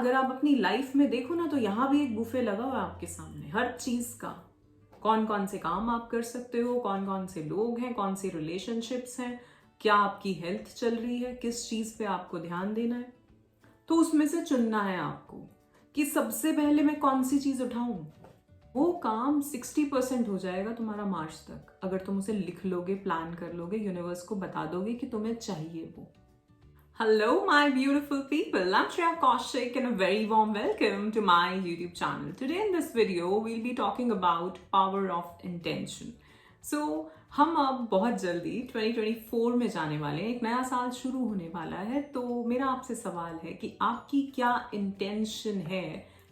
अगर आप अपनी लाइफ में देखो ना तो यहाँ भी एक बुफे लगा हुआ है आपके सामने हर चीज का। कौन कौन से काम आप कर सकते हो, कौन कौन से लोग हैं, कौन सी रिलेशनशिप्स हैं, क्या आपकी हेल्थ चल रही है, किस चीज पे आपको ध्यान देना है। तो उसमें से चुनना है आपको कि सबसे पहले मैं कौन सी चीज उठाऊं। वो काम 60% हो जाएगा तुम्हारा मार्च तक, अगर तुम उसे लिख लोगे, प्लान कर लोगे, यूनिवर्स को बता दोगे कि तुम्हें चाहिए वो। Hello, my beautiful people. I'm Shreya Kaushik and a very warm welcome to my YouTube channel. Today in this video, we'll be talking about power of intention. So, हम अब बहुत जल्दी 2024 में जाने वाले हैं, एक नया साल शुरू होने वाला है। तो मेरा आपसे सवाल है कि आपकी क्या इंटेंशन है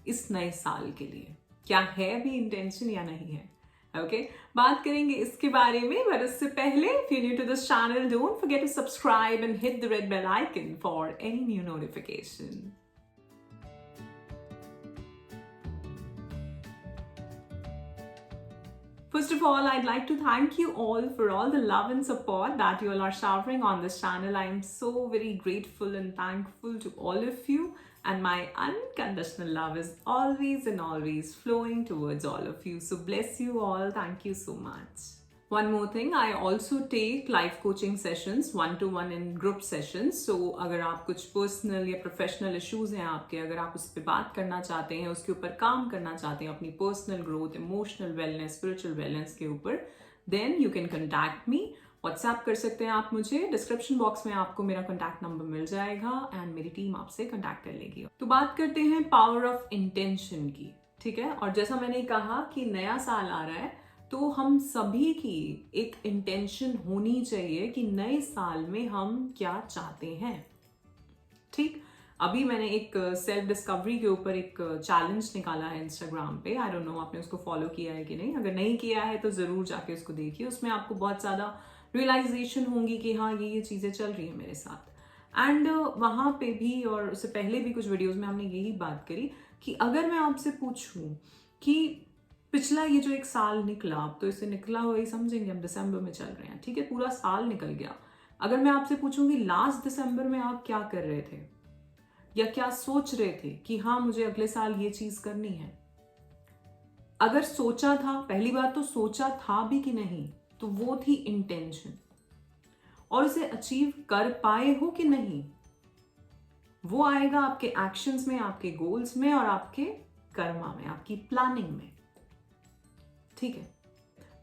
इस नए साल के लिए? क्या है भी इंटेंशन या नहीं है? ओके, बात करेंगे इसके बारे में, पर उससे पहले if you're new to this channel, don't forget to subscribe and hit the red bell icon for any new notification. First of all, I'd like to thank you all for all the love and support that you all are showering on this channel. I am so very grateful and thankful to all of you. And my unconditional love is always and always flowing towards all of you. So bless you all. Thank you so much. One more thing, I also take life coaching sessions, 1-to-1 in group sessions. So अगर आप कुछ personal या professional issues हैं आपके, अगर आप उस पर बात करना चाहते हैं, उसके ऊपर काम करना चाहते हैं, अपनी personal growth, emotional wellness, spiritual wellness के ऊपर, then you can contact me. WhatsApp कर सकते हैं आप मुझे, डिस्क्रिप्शन बॉक्स में आपको मेरा कॉन्टैक्ट नंबर मिल जाएगा एंड मेरी टीम आपसे कॉन्टैक्ट कर लेगी। तो बात करते हैं पावर ऑफ इंटेंशन की, ठीक है। और जैसा मैंने कहा कि नया साल आ रहा है, तो हम सभी की एक इंटेंशन होनी चाहिए कि नए साल में हम क्या चाहते हैं, ठीक। अभी मैंने एक सेल्फ डिस्कवरी के ऊपर एक चैलेंज निकाला है इंस्टाग्राम पे। आई डोंट नो आपने उसको फॉलो किया है कि नहीं। अगर नहीं किया है तो जरूर जाके उसको देखिए। उसमें आपको बहुत ज्यादा रियलाइजेशन होंगी कि हाँ ये चीजें चल रही है मेरे साथ। एंड वहां पे भी और उससे पहले भी कुछ वीडियोस में हमने यही बात करी कि अगर मैं आपसे पूछूं कि पिछला ये जो एक साल निकला, अब तो इसे निकला हुआ ही समझेंगे, हम दिसंबर में चल रहे हैं, ठीक है, पूरा साल निकल गया। अगर मैं आपसे पूछूंगी लास्ट दिसंबर में आप क्या कर रहे थे या क्या सोच रहे थे कि हाँ मुझे अगले साल ये चीज करनी है। अगर सोचा था, पहली बात तो सोचा था भी कि नहीं, तो वो थी इंटेंशन। और उसे अचीव कर पाए हो कि नहीं, वो आएगा आपके एक्शंस में, आपके गोल्स में और आपके कर्मा में, आपकी प्लानिंग में, ठीक है।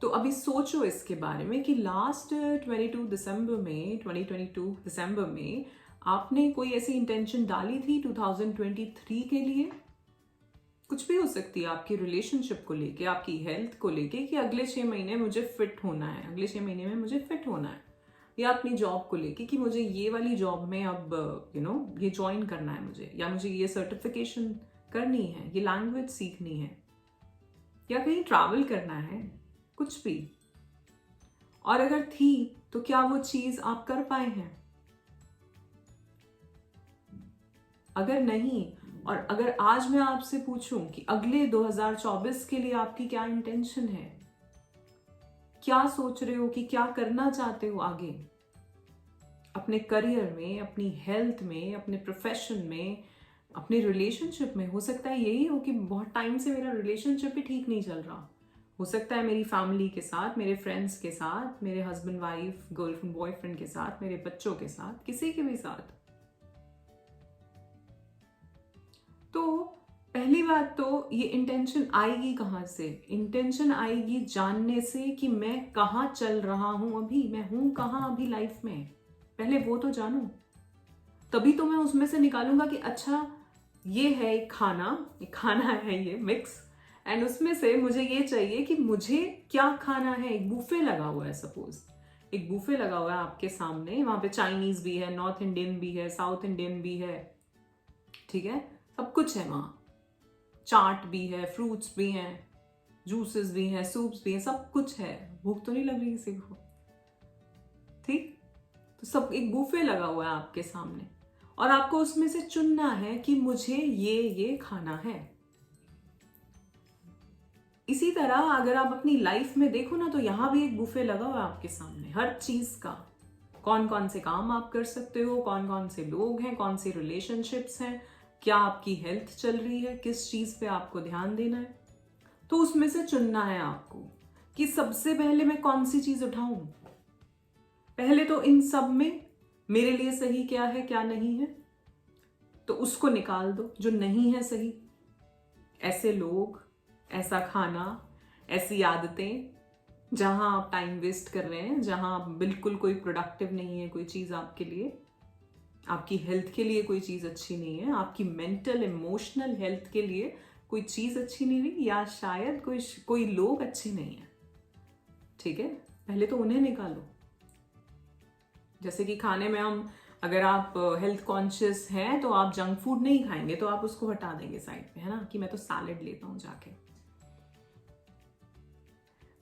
तो अभी सोचो इसके बारे में कि लास्ट 22 दिसंबर में, 2022 दिसंबर में आपने कोई ऐसी इंटेंशन डाली थी 2023 के लिए? कुछ भी हो सकती है, आपकी रिलेशनशिप को लेके, आपकी हेल्थ को लेके, कि अगले 6 महीने मुझे फिट होना है, अगले 6 महीने में मुझे फिट होना है, या अपनी जॉब को लेके कि मुझे ये वाली जॉब में अब ये ज्वाइन करना है मुझे, या मुझे ये सर्टिफिकेशन करनी है, ये लैंग्वेज सीखनी है, या कहीं ट्रैवल करना है, कुछ भी। और अगर थी तो क्या वो चीज आप कर पाए हैं? अगर नहीं, और अगर आज मैं आपसे पूछूं कि अगले 2024 के लिए आपकी क्या इंटेंशन है, क्या सोच रहे हो कि क्या करना चाहते हो आगे अपने करियर में, अपनी हेल्थ में, अपने प्रोफेशन में, अपने रिलेशनशिप में। हो सकता है यही हो कि बहुत टाइम से मेरा रिलेशनशिप भी ठीक नहीं चल रहा। हो सकता है मेरी फैमिली के साथ, मेरे फ्रेंड्स के साथ, मेरे हस्बैंड वाइफ, गर्लफ्रेंड बॉयफ्रेंड के साथ, मेरे बच्चों के साथ, किसी के भी साथ। तो पहली बात तो ये इंटेंशन आएगी कहाँ से? इंटेंशन आएगी जानने से कि मैं कहाँ चल रहा हूं अभी, मैं हूं कहाँ अभी लाइफ में। पहले वो तो जानू, तभी तो मैं उसमें से निकालूंगा कि अच्छा ये है एक खाना है ये मिक्स, एंड उसमें से मुझे ये चाहिए कि मुझे क्या खाना है। एक बुफे लगा हुआ है, सपोज एक बुफे लगा हुआ है आपके सामने, वहां पे चाइनीज भी है, नॉर्थ इंडियन भी है, साउथ इंडियन भी है, ठीक है, सब कुछ है वहां। चाट भी है, फ्रूट्स भी हैं, जूसेस भी हैं, सूप्स भी हैं, सब कुछ है। भूख तो नहीं लग रही किसी को, ठीक। तो सब एक बुफे लगा हुआ है आपके सामने और आपको उसमें से चुनना है कि मुझे ये खाना है। इसी तरह अगर आप अपनी लाइफ में देखो ना तो यहाँ भी एक बुफे लगा हुआ है आपके सामने हर चीज का। कौन कौन से काम आप कर सकते हो, कौन कौन से लोग हैं, कौन सी रिलेशनशिप्स हैं, क्या आपकी हेल्थ चल रही है, किस चीज पे आपको ध्यान देना है। तो उसमें से चुनना है आपको कि सबसे पहले मैं कौन सी चीज उठाऊं। पहले तो इन सब में मेरे लिए सही क्या है क्या नहीं है, तो उसको निकाल दो जो नहीं है सही। ऐसे लोग, ऐसा खाना, ऐसी आदतें जहां आप टाइम वेस्ट कर रहे हैं, जहां आप बिल्कुल कोई प्रोडक्टिव नहीं है कोई चीज आपके लिए, आपकी हेल्थ के लिए कोई चीज अच्छी नहीं है, आपकी मेंटल इमोशनल हेल्थ के लिए कोई चीज अच्छी नहीं हुई, या शायद कोई लोग अच्छे नहीं है। ठीक है, पहले तो उन्हें निकालो। जैसे कि खाने में हम, अगर आप हेल्थ कॉन्शियस हैं तो आप जंक फूड नहीं खाएंगे, तो आप उसको हटा देंगे साइड पे, है ना, कि मैं तो सैलेड लेता हूं जाके।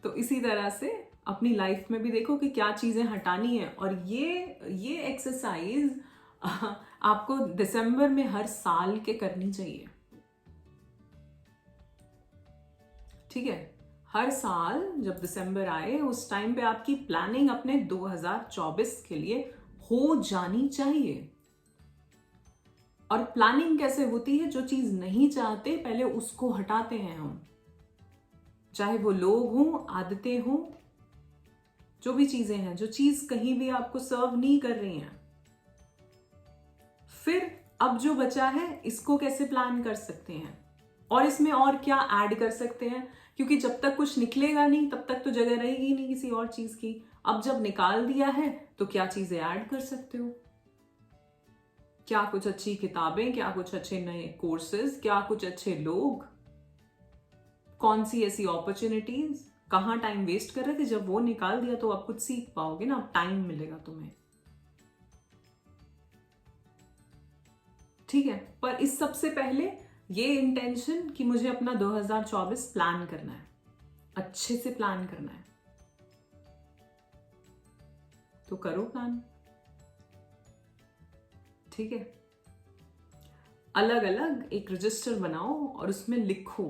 तो इसी तरह से अपनी लाइफ में भी देखो कि क्या चीजें हटानी है। और ये एक्सरसाइज आपको दिसंबर में हर साल के करनी चाहिए। ठीक है, हर साल जब दिसंबर आए उस टाइम पे आपकी प्लानिंग अपने 2024 के लिए हो जानी चाहिए। और प्लानिंग कैसे होती है, जो चीज नहीं चाहते पहले उसको हटाते हैं हम, चाहे वो लोग हों, आदतें हों, जो भी चीजें हैं, जो चीज कहीं भी आपको सर्व नहीं कर रही हैं। फिर अब जो बचा है इसको कैसे प्लान कर सकते हैं, और इसमें और क्या ऐड कर सकते हैं, क्योंकि जब तक कुछ निकलेगा नहीं तब तक तो जगह रहेगी नहीं किसी और चीज की। अब जब निकाल दिया है तो क्या चीजें ऐड कर सकते हो, क्या कुछ अच्छी किताबें, क्या कुछ अच्छे नए कोर्सेज, क्या कुछ अच्छे लोग, कौन सी ऐसी अपॉर्चुनिटीज, कहां टाइम वेस्ट कर रहे थे, जब वो निकाल दिया तो आप कुछ सीख पाओगे ना, अब टाइम मिलेगा तुम्हें। ठीक है, पर इस सबसे पहले ये इंटेंशन कि मुझे अपना 2024 प्लान करना है, अच्छे से प्लान करना है, तो करो प्लान। ठीक है, अलग अलग एक रजिस्टर बनाओ और उसमें लिखो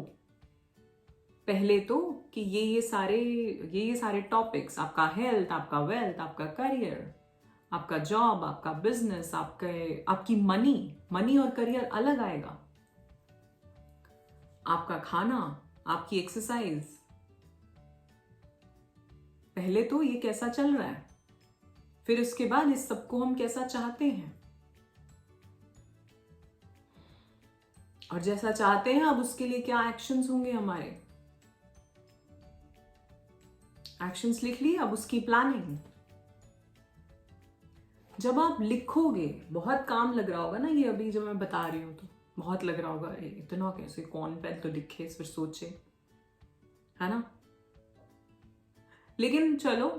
पहले तो कि ये सारे टॉपिक्स, आपका हेल्थ, आपका वेल्थ, आपका करियर, आपका जॉब, आपका बिजनेस, आपकी मनी और करियर अलग आएगा, आपका खाना, आपकी एक्सरसाइज, पहले तो ये कैसा चल रहा है, फिर उसके बाद इस सबको हम कैसा चाहते हैं, और जैसा चाहते हैं अब उसके लिए क्या एक्शंस होंगे हमारे। एक्शंस लिख लिए, अब उसकी प्लानिंग। जब आप लिखोगे, बहुत काम लग रहा होगा ना ये अभी जो मैं बता रही हूं, तो बहुत लग रहा होगा अरे इतना कैसे, कौन पहले तो लिखे फिर सोचे, है ना। लेकिन चलो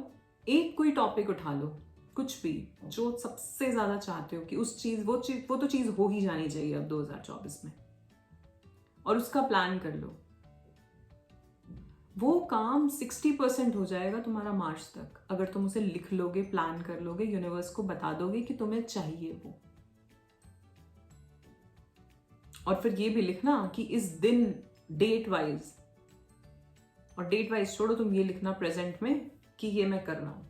एक कोई टॉपिक उठा लो, कुछ भी जो सबसे ज्यादा चाहते हो कि वो तो चीज हो ही जानी चाहिए अब 2024 में, और उसका प्लान कर लो। वो काम 60% हो जाएगा तुम्हारा मार्च तक, अगर तुम उसे लिख लोगे, प्लान कर लोगे, यूनिवर्स को बता दोगे कि तुम्हें चाहिए वो। और फिर ये भी लिखना कि इस दिन डेट वाइज, और डेट वाइज छोड़ो, तुम ये लिखना प्रेजेंट में कि ये मैं कर रहा हूं।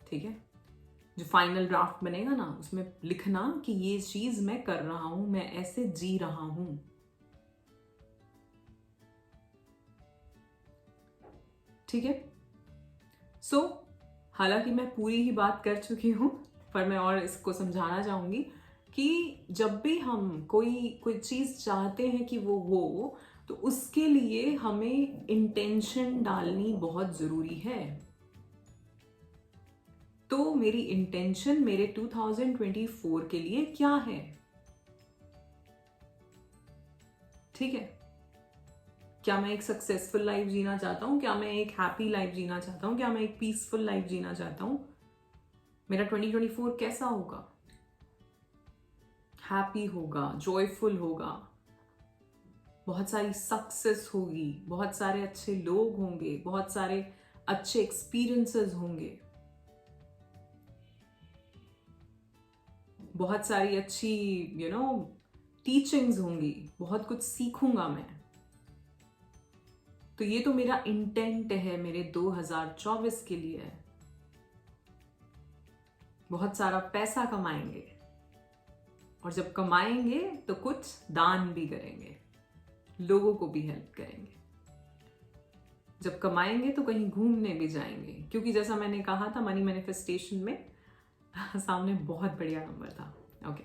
ठीक है, जो फाइनल ड्राफ्ट बनेगा ना उसमें लिखना कि ये चीज मैं कर रहा हूं, मैं ऐसे जी रहा हूं। ठीक है, सो हालांकि मैं पूरी ही बात कर चुकी हूं, पर मैं और इसको समझाना चाहूंगी कि जब भी हम कोई चीज चाहते हैं कि वो हो, तो उसके लिए हमें इंटेंशन डालनी बहुत जरूरी है। तो मेरी इंटेंशन मेरे 2024 के लिए क्या है। ठीक है, क्या मैं एक सक्सेसफुल लाइफ जीना चाहता हूं, क्या मैं एक हैप्पी लाइफ जीना चाहता हूं, क्या मैं एक पीसफुल लाइफ जीना चाहता हूं, मेरा 2024 कैसा होगा, हैप्पी होगा, जॉयफुल होगा, बहुत सारी सक्सेस होगी, बहुत सारे अच्छे लोग होंगे, बहुत सारे अच्छे एक्सपीरियंसेस होंगे, बहुत सारी अच्छी टीचिंग्स होंगी, बहुत कुछ सीखूंगा मैं। तो ये तो मेरा इंटेंट है, मेरे 2024 के लिए है। बहुत सारा पैसा कमाएंगे, और जब कमाएंगे तो कुछ दान भी करेंगे, लोगों को भी हेल्प करेंगे। जब कमाएंगे तो कहीं घूमने भी जाएंगे, क्योंकि जैसा मैंने कहा था मनी मैनिफेस्टेशन में सामने बहुत बढ़िया नंबर था। ओके,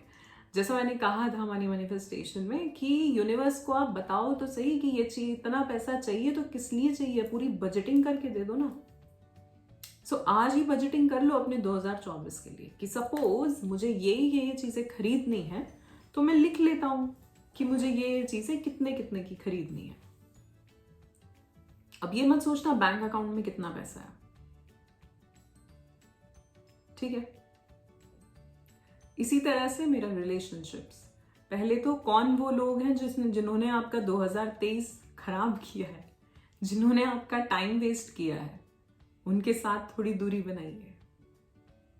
जैसा मैंने कहा था मनी मैनिफेस्टेशन में कि यूनिवर्स को आप बताओ तो सही कि ये चाहिए, इतना पैसा चाहिए तो किस लिए चाहिए, पूरी बजटिंग करके दे दो ना। सो आज ही बजटिंग कर लो अपने 2024 के लिए कि सपोज मुझे ये चीजें खरीदनी है, तो मैं लिख लेता हूं कि मुझे ये चीजें कितने कितने की खरीदनी है। अब ये मत सोचना बैंक अकाउंट में कितना पैसा है, ठीक है। इसी तरह से मेरा रिलेशनशिप्स, पहले तो कौन वो लोग हैं जिन्होंने आपका 2023 खराब किया है, जिन्होंने आपका टाइम वेस्ट किया है, उनके साथ थोड़ी दूरी बनाइए,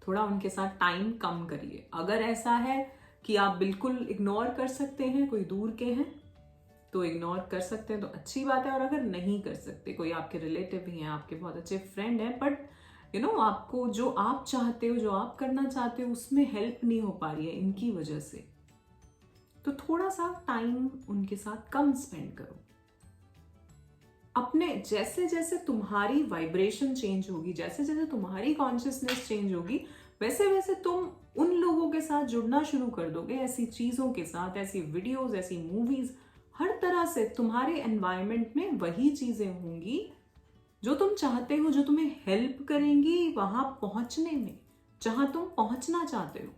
थोड़ा उनके साथ टाइम कम करिए। अगर ऐसा है कि आप बिल्कुल इग्नोर कर सकते हैं, कोई दूर के हैं तो इग्नोर कर सकते हैं तो अच्छी बात है। और अगर नहीं कर सकते, कोई आपके रिलेटिव भी हैं, आपके बहुत अच्छे फ्रेंड हैं, बट आपको जो आप चाहते हो, जो आप करना चाहते हो, उसमें हेल्प नहीं हो पा रही है इनकी वजह से, तो थोड़ा सा टाइम उनके साथ कम स्पेंड करो। अपने जैसे जैसे तुम्हारी वाइब्रेशन चेंज होगी, जैसे जैसे तुम्हारी कॉन्शियसनेस चेंज होगी, वैसे वैसे तुम उन लोगों के साथ जुड़ना शुरू कर दोगे, ऐसी चीजों के साथ, ऐसी वीडियोस, ऐसी मूवीज, हर तरह से तुम्हारे एनवायरनमेंट में वही चीजें होंगी जो तुम चाहते हो, जो तुम्हें हेल्प करेंगी वहां पहुंचने में, जहां तुम पहुंचना चाहते हो,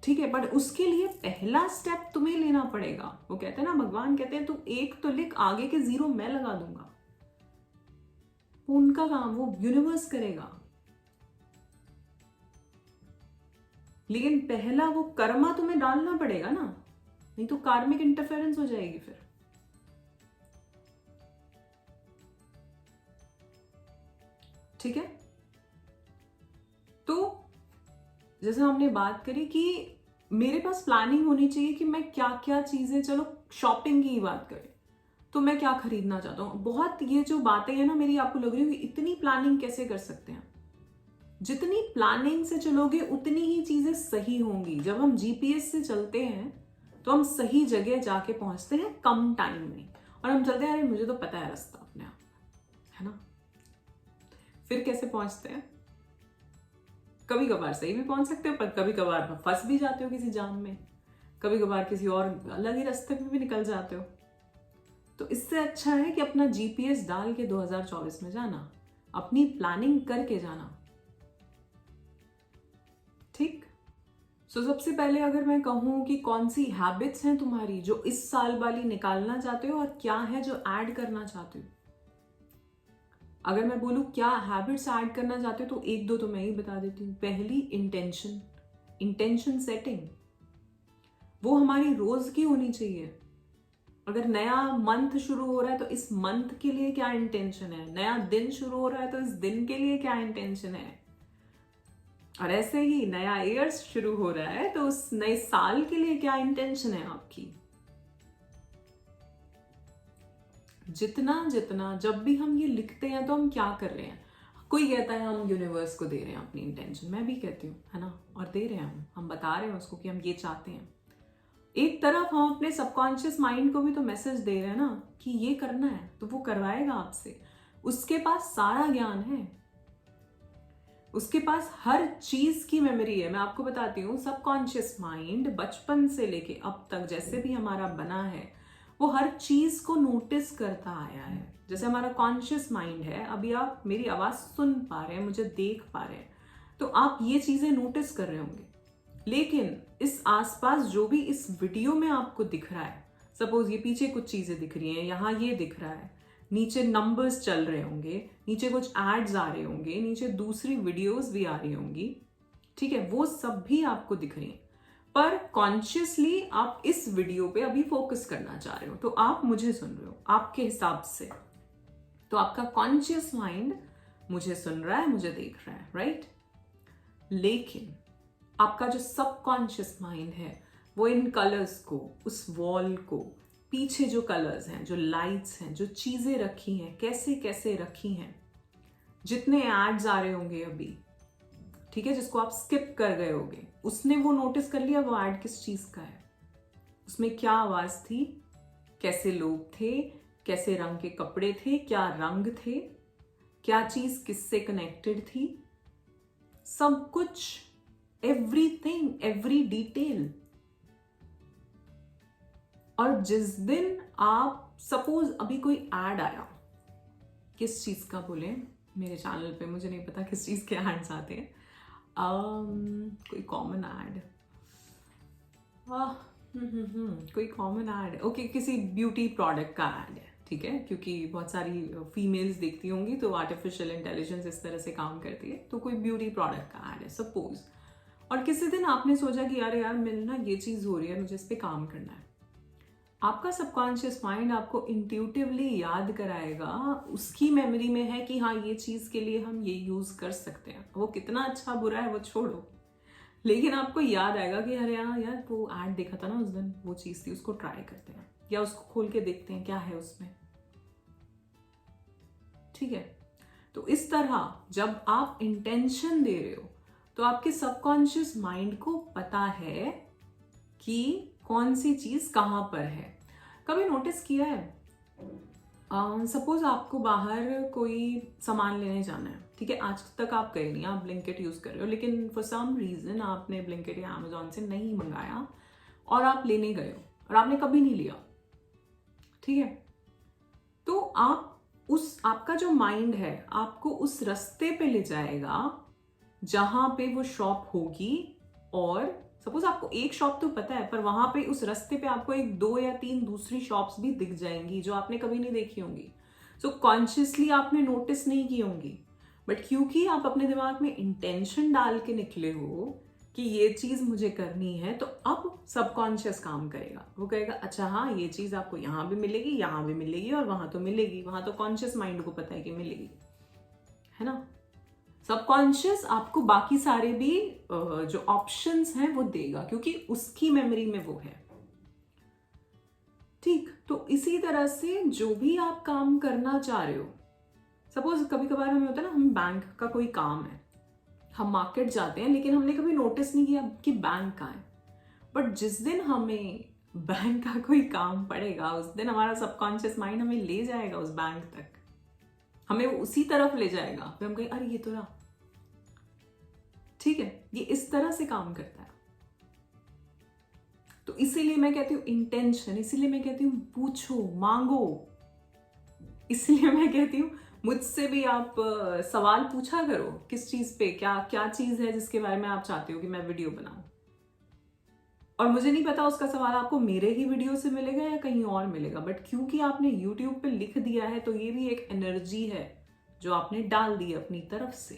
ठीक है। बट उसके लिए पहला स्टेप तुम्हें लेना पड़ेगा। वो कहते हैं ना, भगवान कहते हैं तू एक तो लिख, आगे के 0 मैं लगा दूंगा। वो उनका काम, वो यूनिवर्स करेगा। लेकिन पहला वो कर्मा तुम्हें डालना पड़ेगा ना, नहीं तो कार्मिक इंटरफेरेंस हो जाएगी फिर। ठीक है, तो जैसे हमने बात करी कि मेरे पास प्लानिंग होनी चाहिए कि मैं क्या क्या चीजें, चलो शॉपिंग की बात करें तो मैं क्या खरीदना चाहता हूँ। बहुत ये जो बातें हैं ना मेरी, आपको लग रही होगी इतनी प्लानिंग कैसे कर सकते हैं। जितनी प्लानिंग से चलोगे उतनी ही चीजें सही होंगी। जब हम जीपीएस से चलते हैं तो हम सही जगह जाके पहुंचते हैं कम टाइम में, और हम चलते हैं अरे मुझे तो पता है रास्ता अपने आप, है ना। फिर कैसे पहुंचते हैं, कभी कभार सही भी पहुंच सकते हो, पर कभी कभार फंस भी जाते हो किसी जाम में, कभी कभार किसी और अलग ही रास्ते में भी निकल जाते हो। तो इससे अच्छा है कि अपना जीपीएस डाल के 2024 में जाना, अपनी प्लानिंग करके जाना, ठीक। सो सबसे पहले अगर मैं कहूं कि कौन सी हैबिट्स हैं तुम्हारी जो इस साल वाली निकालना चाहते हो, और क्या है जो ऐड करना चाहते हो। अगर मैं बोलूं क्या हैबिट्स ऐड करना चाहते हो तो 1-2 तो मैं ही बता देती हूँ। पहली, इंटेंशन सेटिंग, वो हमारी रोज की होनी चाहिए। अगर नया मंथ शुरू हो रहा है तो इस मंथ के लिए क्या इंटेंशन है, नया दिन शुरू हो रहा है तो इस दिन के लिए क्या इंटेंशन है, और ऐसे ही नया ईयर शुरू हो रहा है तो उस नए साल के लिए क्या इंटेंशन है आपकी। जितना जितना जब भी हम ये लिखते हैं तो हम क्या कर रहे हैं, कोई कहता है हम यूनिवर्स को दे रहे हैं अपनी इंटेंशन, मैं भी कहती हूँ, है ना, और दे रहे हैं हम बता रहे हैं उसको कि हम ये चाहते हैं। एक तरफ हम अपने सबकॉन्शियस माइंड को भी तो मैसेज दे रहे हैं ना कि ये करना है, तो वो करवाएगा आपसे। उसके पास सारा ज्ञान है, उसके पास हर चीज की मेमोरी है। मैं आपको बताती हूँ, सबकॉन्शियस माइंड बचपन से लेके अब तक जैसे भी हमारा बना है, वो हर चीज को नोटिस करता आया है। जैसे हमारा कॉन्शियस माइंड है, अभी आप मेरी आवाज सुन पा रहे हैं, मुझे देख पा रहे हैं, तो आप ये चीजें नोटिस कर रहे होंगे। लेकिन इस आसपास जो भी इस वीडियो में आपको दिख रहा है, सपोज ये पीछे कुछ चीजें दिख रही हैं, यहाँ ये दिख रहा है, नीचे नंबर्स चल रहे होंगे, नीचे कुछ एड्स आ रहे होंगे, नीचे दूसरी वीडियोस भी आ रही होंगी, ठीक है, वो सब भी आपको दिख रही हैं। पर कॉन्शियसली आप इस वीडियो पे अभी फोकस करना चाह रहे हो, तो आप मुझे सुन रहे हो आपके हिसाब से, तो आपका कॉन्शियस माइंड मुझे सुन रहा है, मुझे देख रहा है, राइट। लेकिन आपका जो सबकॉन्शियस माइंड है वो इन कलर्स को, उस वॉल को, पीछे जो कलर्स हैं, जो लाइट्स हैं, जो चीजें रखी हैं, कैसे कैसे रखी हैं, जितने एड्स आ रहे होंगे अभी, ठीक है, जिसको आप स्किप कर गए होगे, उसने वो नोटिस कर लिया वो ऐड किस चीज का है, उसमें क्या आवाज थी, कैसे लोग थे, कैसे रंग के कपड़े थे, क्या रंग थे, क्या चीज किससे कनेक्टेड थी, सब कुछ, एवरीथिंग, एवरी डिटेल। और जिस दिन आप सपोज अभी कोई एड आया, किस चीज का बोले, मेरे चैनल पे मुझे नहीं पता किस चीज के एड्स आते हैं, कोई कॉमन एड, कोई कॉमन ऐड, ओके, किसी ब्यूटी प्रोडक्ट का ऐड है, ठीक है, क्योंकि बहुत सारी फीमेल्स देखती होंगी तो आर्टिफिशियल इंटेलिजेंस इस तरह से काम करती है, तो कोई ब्यूटी प्रोडक्ट का ऐड है सपोज, और किसी दिन आपने सोचा कि यार यार मेरे ना ये चीज हो रही है, मुझे इस पे काम करना है। आपका सबकॉन्शियस माइंड आपको इंट्यूटिवली याद कराएगा, उसकी मेमोरी में है कि हाँ ये चीज के लिए हम ये यूज कर सकते हैं, वो कितना अच्छा बुरा है वो छोड़ो, लेकिन आपको याद आएगा कि अरे यार यार वो ऐड देखा था ना उस दिन, वो चीज थी, उसको ट्राई करते हैं या उसको खोल के देखते हैं क्या है उसमें, ठीक है। तो इस तरह जब आप इंटेंशन दे रहे हो तो आपके सबकॉन्शियस माइंड को पता है कि कौन सी चीज कहां पर है। कभी नोटिस किया है, सपोज आपको बाहर कोई सामान लेने जाना है, ठीक है, आज तक आप गए नहीं, आप ब्लिंकिट यूज कर रहे हो, लेकिन फॉर सम रीजन आपने ब्लिंकिट या अमेजोन से नहीं मंगाया और आप लेने गए हो और आपने कभी नहीं लिया, ठीक है, तो आप उस आपका जो माइंड है आपको उस रास्ते पे ले जाएगा जहां पे वो शॉप होगी, और सपोज आपको एक शॉप तो पता है पर वहां पे उस रास्ते पे आपको एक 2 या 3 दूसरी शॉप्स भी दिख जाएंगी जो आपने कभी नहीं देखी होंगी, सो कॉन्शियसली आपने नोटिस नहीं की होंगी, बट क्योंकि आप अपने दिमाग में इंटेंशन डाल के निकले हो कि ये चीज मुझे करनी है, तो अब सबकॉन्शियस काम करेगा, वो कहेगा अच्छा हाँ ये चीज आपको यहाँ भी मिलेगी, यहाँ भी मिलेगी और वहां तो मिलेगी, वहां तो कॉन्शियस माइंड को पता है कि मिलेगी, है ना। सबकॉन्शियस आपको बाकी सारे भी जो ऑप्शंस हैं वो देगा क्योंकि उसकी मेमोरी में वो है, ठीक। तो इसी तरह से जो भी आप काम करना चाह रहे हो, सपोज कभी कभार हमें होता है ना, हम बैंक का कोई काम है, हम मार्केट जाते हैं लेकिन हमने कभी नोटिस नहीं किया कि बैंक कहाँ है, बट जिस दिन हमें बैंक का कोई काम पड़ेगा उस दिन हमारा सबकॉन्शियस माइंड हमें ले जाएगा उस बैंक तक, हमें वो उसी तरफ ले जाएगा, फिर हम कहें अरे ये तो रहा, ठीक है, ये इस तरह से काम करता है। तो इसीलिए मैं कहती हूँ इंटेंशन, इसीलिए मैं कहती हूँ पूछो, मांगो, इसलिए मैं कहती हूँ मुझसे भी आप सवाल पूछा करो, किस चीज पे, क्या क्या चीज है जिसके बारे में आप चाहते हो कि मैं वीडियो बनाऊं, और मुझे नहीं पता उसका सवाल आपको मेरे ही वीडियो से मिलेगा या कहीं और मिलेगा, बट क्योंकि आपने YouTube पे लिख दिया है तो ये भी एक एनर्जी है जो आपने डाल दी अपनी तरफ से।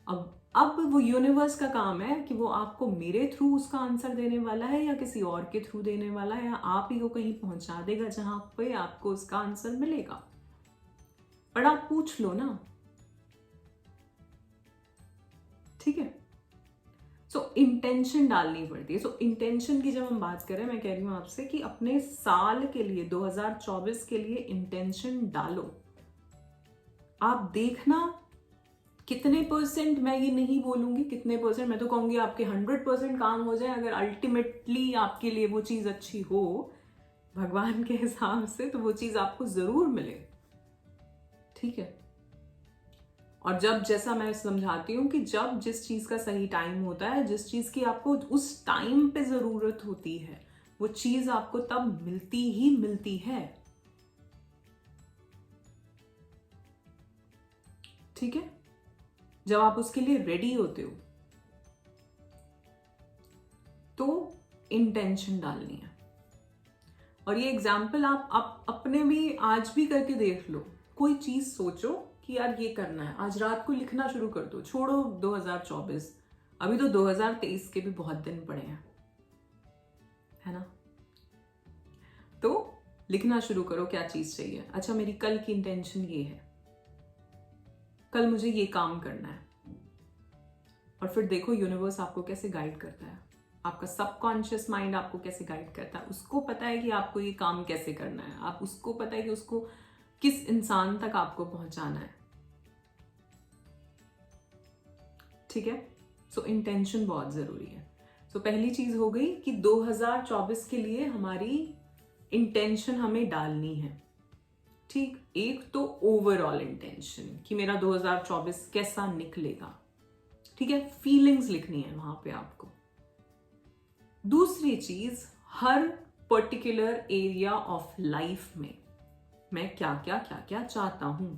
अब वो यूनिवर्स का काम है कि वो आपको मेरे थ्रू उसका आंसर देने वाला है या किसी और के थ्रू देने वाला है, या आप ही को कहीं पहुंचा देगा जहां पे आपको उसका आंसर मिलेगा, पर आप पूछ लो ना, ठीक है। सो इंटेंशन डालनी पड़ती है। सो इंटेंशन की जब हम बात करें, मैं कह रही हूं आपसे कि अपने साल के लिए 2024 के लिए इंटेंशन डालो, आप देखना कितने परसेंट, मैं ये नहीं बोलूंगी कितने परसेंट, मैं तो कहूंगी आपके 100% काम हो जाए, अगर अल्टीमेटली आपके लिए वो चीज अच्छी हो भगवान के हिसाब से, तो वो चीज आपको जरूर मिले, ठीक है। और जब, जैसा मैं समझाती हूँ कि जब जिस चीज का सही टाइम होता है, जिस चीज की आपको उस टाइम पे जरूरत होती है, वो चीज आपको तब मिलती ही मिलती है, ठीक है, जब आप उसके लिए रेडी होते हो। तो इंटेंशन डालनी है, और ये एग्जाम्पल आप अपने भी आज भी करके देख लो, कोई चीज सोचो कि यार ये करना है, आज रात को लिखना शुरू कर दो, छोड़ो 2024, अभी तो 2023 के भी बहुत दिन पड़े हैं, है ना। तो लिखना शुरू करो क्या चीज चाहिए, अच्छा मेरी कल की इंटेंशन ये है, कल मुझे ये काम करना है, और फिर देखो यूनिवर्स आपको कैसे गाइड करता है, आपका सबकॉन्शियस माइंड आपको कैसे गाइड करता है, उसको पता है कि आपको ये काम कैसे करना है, आप उसको पता है कि उसको किस इंसान तक आपको पहुंचाना है, ठीक है। सो इंटेंशन बहुत जरूरी है। सो पहली चीज हो गई कि 2024 के लिए हमारी इंटेंशन हमें डालनी है। ठीक, एक तो ओवरऑल इंटेंशन कि मेरा 2024 कैसा निकलेगा, ठीक है, फीलिंग्स लिखनी है वहां पे आपको। दूसरी चीज, हर पर्टिकुलर एरिया ऑफ लाइफ में मैं क्या क्या चाहता हूं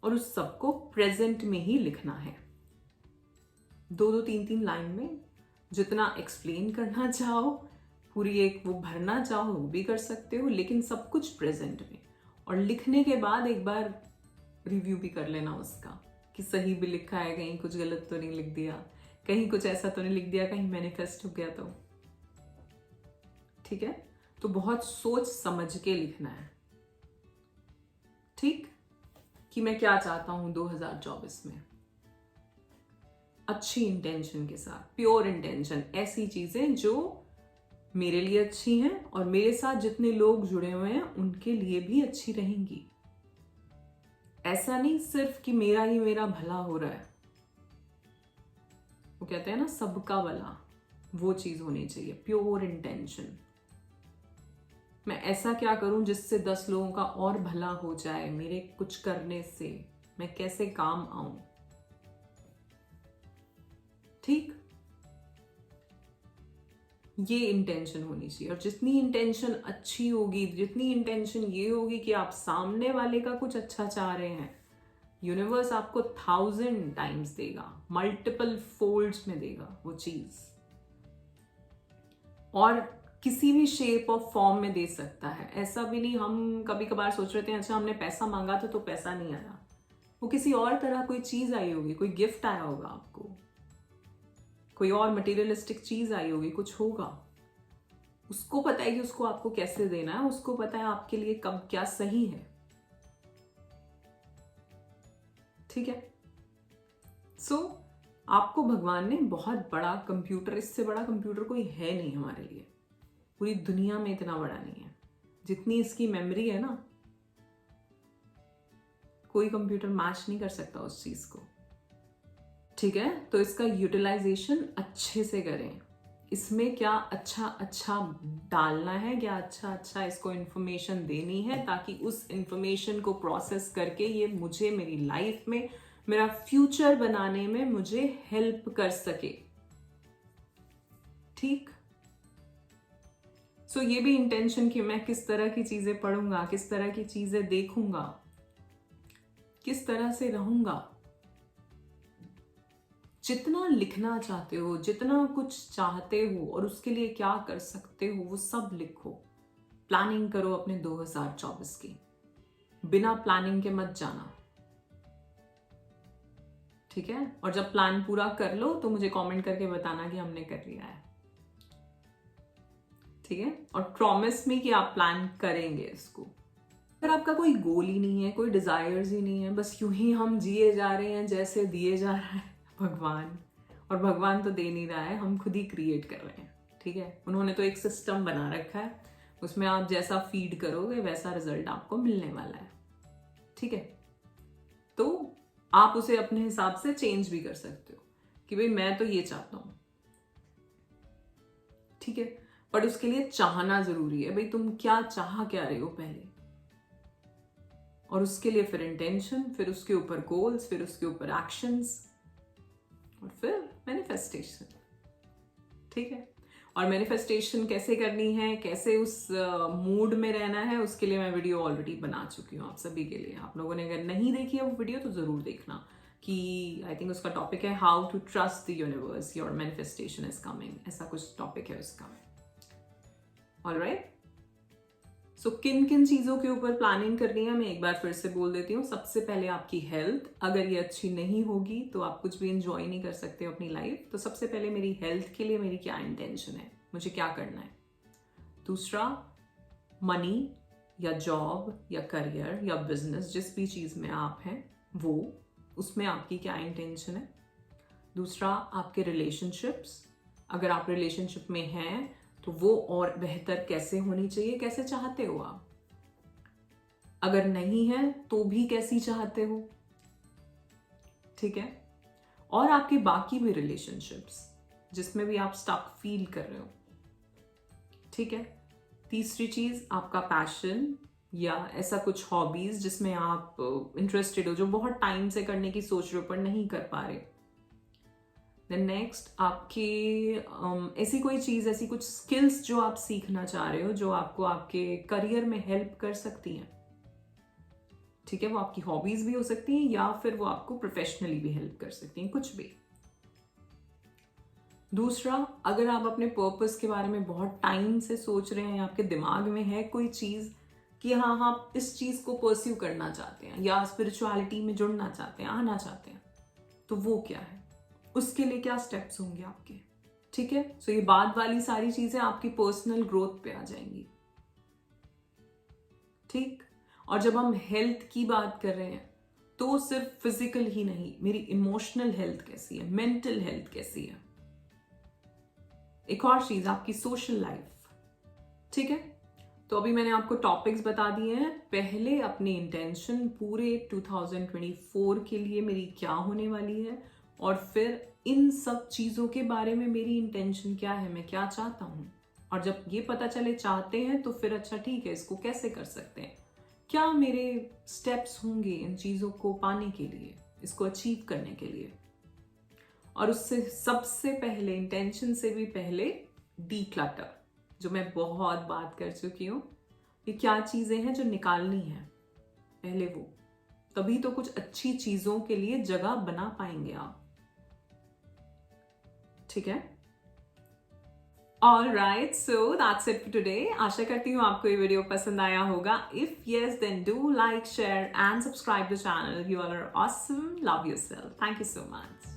और उस सबको प्रेजेंट में ही लिखना है। 2-3 लाइन में जितना एक्सप्लेन करना चाहो, पूरी एक वो भरना चाहो वो भी कर सकते हो, लेकिन सब कुछ प्रेजेंट में। और लिखने के बाद एक बार रिव्यू भी कर लेना उसका कि सही भी लिखा है, कहीं कुछ गलत तो नहीं लिख दिया, कहीं कुछ ऐसा तो नहीं लिख दिया, कहीं मैनिफेस्ट हो गया तो। ठीक है, तो बहुत सोच समझ के लिखना है। ठीक, कि मैं क्या चाहता हूं 2024 में, अच्छी इंटेंशन के साथ, प्योर इंटेंशन, ऐसी चीजें जो मेरे लिए अच्छी हैं और मेरे साथ जितने लोग जुड़े हुए हैं उनके लिए भी अच्छी रहेंगी। ऐसा नहीं सिर्फ कि मेरा ही मेरा भला हो रहा है, वो कहते हैं ना सबका भला, वो चीज होनी चाहिए, प्योर इंटेंशन। मैं ऐसा क्या करूं जिससे 10 लोगों का और भला हो जाए मेरे कुछ करने से, मैं कैसे काम आऊं। ठीक, ये इंटेंशन होनी चाहिए। और जितनी इंटेंशन अच्छी होगी, जितनी इंटेंशन ये होगी कि आप सामने वाले का कुछ अच्छा चाह रहे हैं, यूनिवर्स आपको 1000 टाइम्स देगा, मल्टीपल फोल्ड्स में देगा वो चीज, और किसी भी शेप और फॉर्म में दे सकता है। ऐसा भी नहीं, हम कभी कभार सोच रहे थे अच्छा हमने पैसा मांगा था तो पैसा नहीं आया, वो किसी और तरह कोई चीज आई होगी, कोई गिफ्ट आया होगा आपको, कोई और मटेरियलिस्टिक चीज आई होगी, कुछ होगा। उसको पता है कि उसको आपको कैसे देना है, उसको पता है आपके लिए कब क्या सही है। ठीक है, सो आपको भगवान ने बहुत बड़ा कंप्यूटर, इससे बड़ा कंप्यूटर कोई है नहीं हमारे लिए, पूरी दुनिया में इतना बड़ा नहीं है जितनी इसकी मेमोरी है ना, कोई कंप्यूटर मैच नहीं कर सकता उस चीज को। ठीक है, तो इसका यूटिलाइजेशन अच्छे से करें। इसमें क्या अच्छा अच्छा डालना है, क्या अच्छा अच्छा इसको इंफॉर्मेशन देनी है, ताकि उस इंफॉर्मेशन को प्रोसेस करके ये मुझे मेरी लाइफ में, मेरा फ्यूचर बनाने में मुझे हेल्प कर सके। ठीक, सो ये भी इंटेंशन कि मैं किस तरह की चीजें पढ़ूंगा, किस तरह की चीजें देखूंगा, किस तरह से रहूंगा। जितना लिखना चाहते हो, जितना कुछ चाहते हो और उसके लिए क्या कर सकते हो, वो सब लिखो। प्लानिंग करो अपने 2024 की, बिना प्लानिंग के मत जाना। ठीक है, और जब प्लान पूरा कर लो तो मुझे कमेंट करके बताना कि हमने कर लिया है। ठीक है, और प्रॉमिस मी कि आप प्लान करेंगे इसको। अगर आपका कोई गोल ही नहीं है, कोई डिजायर्स ही नहीं है, बस यूं ही हम जिए जा रहे हैं जैसे दिए जा रहा है भगवान, और भगवान तो दे नहीं रहा है, हम खुद ही क्रिएट कर रहे हैं। ठीक है, उन्होंने तो एक सिस्टम बना रखा है, उसमें आप जैसा फीड करोगे वैसा रिजल्ट आपको मिलने वाला है। ठीक है, तो आप उसे अपने हिसाब से चेंज भी कर सकते हो कि भाई मैं तो ये चाहता हूं। ठीक है, बट उसके लिए चाहना जरूरी है। भाई तुम क्या रहे हो पहले, और उसके लिए फिर इंटेंशन, फिर उसके ऊपर गोल्स, फिर उसके ऊपर एक्शंस, और फिर मैनिफेस्टेशन। ठीक है, और मैनिफेस्टेशन कैसे करनी है, कैसे उस मूड में रहना है, उसके लिए मैं वीडियो ऑलरेडी बना चुकी हूँ आप सभी के लिए। आप लोगों ने अगर नहीं देखी है वो वीडियो तो जरूर देखना, कि आई थिंक उसका टॉपिक है how to trust the universe, your manifestation is coming, ऐसा कुछ टॉपिक है उसका। ऑलराइट, सो किन किन चीजों के ऊपर प्लानिंग करनी है मैं एक बार फिर से बोल देती हूँ। सबसे पहले आपकी हेल्थ, अगर ये अच्छी नहीं होगी तो आप कुछ भी इंजॉय नहीं कर सकते अपनी लाइफ। तो सबसे पहले मेरी हेल्थ के लिए मेरी क्या इंटेंशन है, मुझे क्या करना है। दूसरा, मनी या जॉब या करियर या बिजनेस, जिस भी चीज में आप हैं वो, उसमें आपकी क्या इंटेंशन है। दूसरा, आपके रिलेशनशिप्स, अगर आप रिलेशनशिप में हैं तो वो और बेहतर कैसे होनी चाहिए, कैसे चाहते हो आप। अगर नहीं है तो भी कैसी चाहते हो। ठीक है, और आपके बाकी भी रिलेशनशिप्स जिसमें भी आप स्टक फील कर रहे हो। ठीक है। तीसरी चीज आपका पैशन या ऐसा कुछ हॉबीज जिसमें आप इंटरेस्टेड हो, जो बहुत टाइम से करने की सोच रहे हो पर नहीं कर पा रहे। देन नेक्स्ट आपके ऐसी कोई चीज, ऐसी कुछ स्किल्स जो आप सीखना चाह रहे हो जो आपको आपके करियर में हेल्प कर सकती हैं। ठीक है, वो आपकी हॉबीज भी हो सकती हैं या फिर वो आपको प्रोफेशनली भी हेल्प कर सकती हैं, कुछ भी। दूसरा, अगर आप अपने पर्पस के बारे में बहुत टाइम से सोच रहे हैं, आपके दिमाग में है कोई चीज कि हाँ आप इस चीज को परस्यू करना चाहते हैं या स्पिरिचुअलिटी में जुड़ना चाहते हैं, आना चाहते हैं, तो वो क्या है, उसके लिए क्या स्टेप्स होंगे आपके। ठीक है, सो ये बाद वाली सारी चीजें आपकी पर्सनल ग्रोथ पे आ जाएंगी। ठीक। और जब हम हेल्थ की बात कर रहे हैं तो सिर्फ फिजिकल ही नहीं, मेरी इमोशनल हेल्थ कैसी है, मेंटल हेल्थ कैसी है। एक और चीज, आपकी सोशल लाइफ। ठीक है, तो अभी मैंने आपको टॉपिक्स बता दिए हैं। पहले अपनी इंटेंशन पूरे 2024 के लिए मेरी क्या होने वाली है, और फिर इन सब चीजों के बारे में मेरी इंटेंशन क्या है, मैं क्या चाहता हूं। और जब ये पता चले चाहते हैं तो फिर अच्छा ठीक है, इसको कैसे कर सकते हैं, क्या मेरे स्टेप्स होंगे इन चीजों को पाने के लिए, इसको अचीव करने के लिए। और उससे सबसे पहले, इंटेंशन से भी पहले, डीक्लटर, जो मैं बहुत बात कर चुकी हूँ। ये क्या चीजें हैं जो निकालनी है पहले, वो तभी तो कुछ अच्छी चीजों के लिए जगह बना पाएंगे आप। ठीक है, alright, so that's it for today. आशा करती हूँ आपको ये वीडियो पसंद आया होगा। If yes, then do like, share and subscribe the channel. You all are awesome, love yourself, thank you so much.